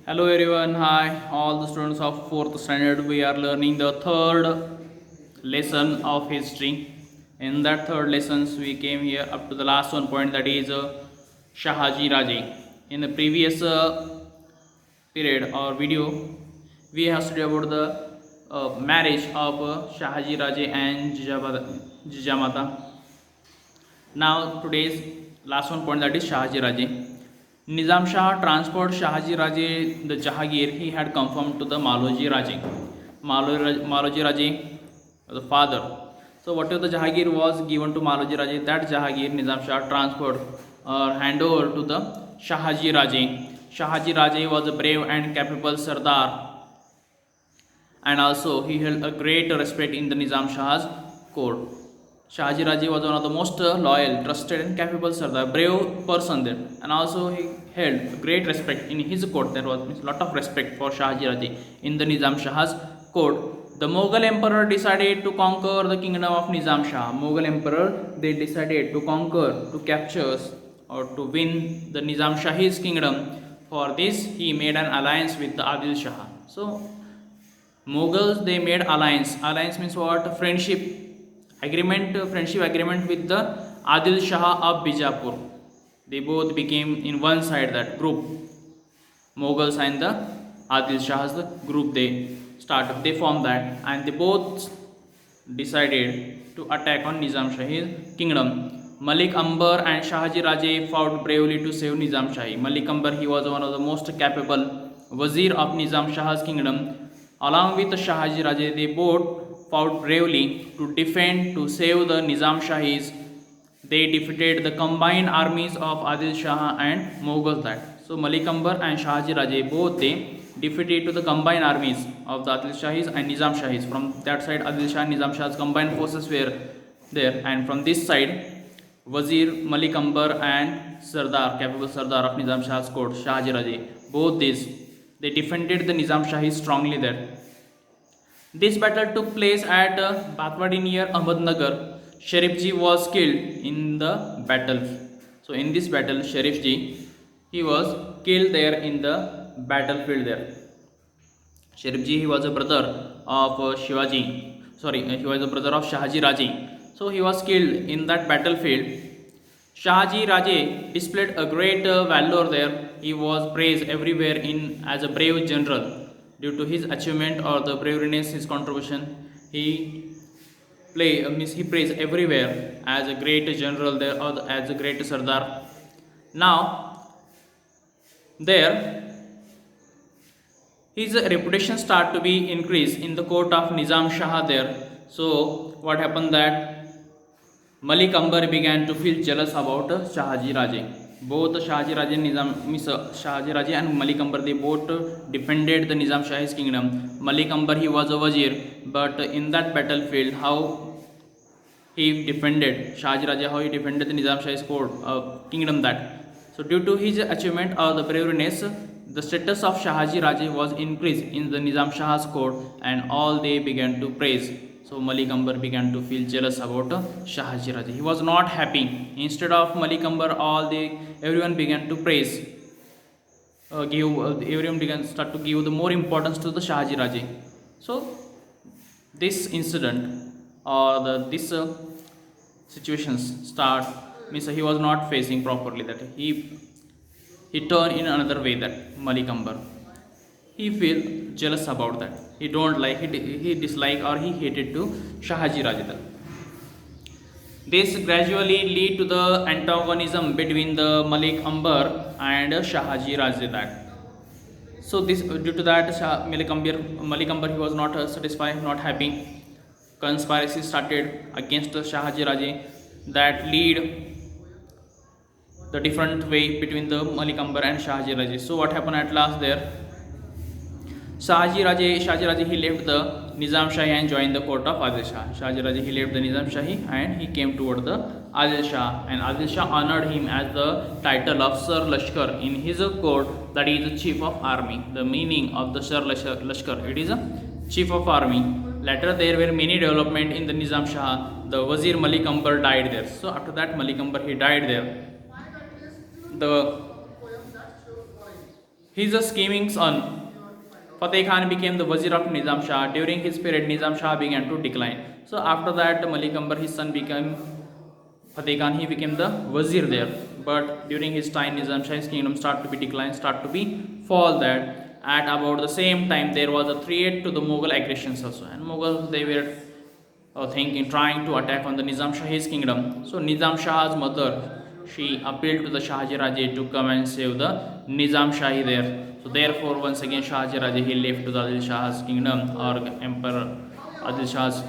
Hello everyone, hi all the students of 4th standard. We are learning the third lesson of history. In that third lessons we came here up to the last one point, that is Shahaji Raje. In the previous period or video we have studied about the marriage of Shahaji Raje and Jijamata. Now today's last one point, that is Shahaji Raje. Nizam Shah transferred Shahaji Raje the Jahangir he had confirmed to the Maloji Raje. Maloji Raje, the father. So whatever the Jahangir was given to Maloji Raje, that Jahangir Nizam Shah transferred or hand over to the Shahaji Raje. Shahaji Raje was a brave and capable Sardar, and also he held a great respect in the Nizam Shah's court. Shahaji Raje was one of the most loyal, trusted, and capable Sardar, brave person there, and also he held great respect in his court. There was a lot of respect for Shahaji Raje in the Nizam Shah's court. The Mughal emperor decided to conquer the kingdom of Nizam Shah. Mughal emperor, they decided to conquer, to capture, or to win the Nizam Shahi's kingdom. For this, he made an alliance with the Adil Shah. So Mughals, they made alliance. Alliance means what? Friendship agreement, friendship agreement with the Adil Shah of Bijapur. They both became in one side, that group. Mughals and the Adil Shah's the group, they formed that, and they both decided to attack on Nizam Shahi's kingdom. Malik Ambar and Shahaji Raje fought bravely to save Nizam Shahi. Malik Ambar, he was one of the most capable wazir of Nizam Shah's kingdom. Along with Shahaji Raje, they both fought bravely to defend, to save the Nizam Shahis. They defeated the combined armies of Adil Shah and Mughals. That so Malik Ambar and Shahaji Raje, both they defeated to the combined armies of the Adil Shahis and Nizam Shahis. From that side, Adil Shah and Nizam Shah's combined forces were there, and from this side, Wazir Malik Ambar and Sardar, capable Sardar of Nizam Shah's court, Shahaji Raje, both these, they defended the Nizam Shahi strongly there. This battle took place at Batwadi near Ahmednagar. Sharif Ji was killed in the battle. So in this battle, Sharif Ji, he was killed there in the battlefield there. Sharif Ji, he was a brother of Shivaji. Sorry, he was a brother of Shahaji Raje. So he was killed in that battlefield. Shahaji Raje displayed a great valor there. He was praised everywhere in as a brave general due to his achievement or the bravery, his contribution. He praised everywhere as a great general there, or as a great Sardar. Now there, his reputation started to be increased in the court of Nizam Shah there. So what happened, that Malik Ambar began to feel jealous about Shahaji Raje. Both Shahaji Raje and Shahaji Raje and Malik Ambar, they both defended the Nizam Shahi's kingdom. Malik Ambar, he was a wazir, but in that battlefield, how he defended Shahaji Raje, how he defended the Nizam Shahi's court, kingdom that. So due to his achievement or the bravery, the status of Shahaji Raje was increased in the Nizam Shah's court, and all they began to praise. So Malik Ambar began to feel jealous about Shahaji Raje. He was not happy. Instead of Malik Ambar, everyone began to praise. Everyone began start to give the more importance to the Shahaji Raje. So this incident or this situations start means he was not facing properly, that he turned in another way, that Malik Ambar, he feel jealous about that. He don't like it, he dislike or he hated to Shahaji Raje. This gradually lead to the antagonism between the Malik Ambar and Shahaji Raje. That so this due to that, Malik Ambar, he was not satisfied, not happy. Conspiracy started against Shahaji Raje, that lead the different way between the Malik Ambar and Shahaji Raje. So what happened at last there? Shahaji Raje, he left the Nizam Shahi and joined the court of Adil Shah. Shahaji Raje, he left the Nizam Shahi and he came toward the Adil Shah, and Adil Shah honored him as the title of Sir Lashkar in his court, that is the chief of army. The meaning of the Sir Lashkar, it is a chief of army. Later there were many development in the Nizam Shah. The Wazir Malik Ambar died there. So after that, Malik Ambar, he died there. The His scheming son Fateh Khan became the Wazir of Nizam Shah. During his period, Nizam Shah began to decline. So after that, Malik Ambar, his son, became Fateh Khan. He became the Wazir there. But during his time, Nizam Shah's kingdom started to be decline, start to be fall. That at about the same time, there was a threat to the Mughal aggressions also, and Mughals, they were thinking, trying to attack on the Nizam Shah's kingdom. So Nizam Shah's mother, she appealed to the Shahji Raje to come and save the Nizam Shahi there. So therefore, once again, Shahji Raje, he left to the Adil Shah's kingdom, or Emperor Adil Shah's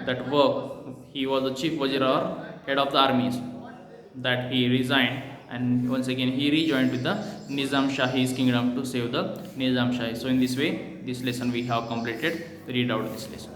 that work. He was the chief wazir or head of the armies. That he resigned, and once again he rejoined with the Nizam Shahi's kingdom to save the Nizam Shahi. So in this way, this lesson we have completed. Read out this lesson.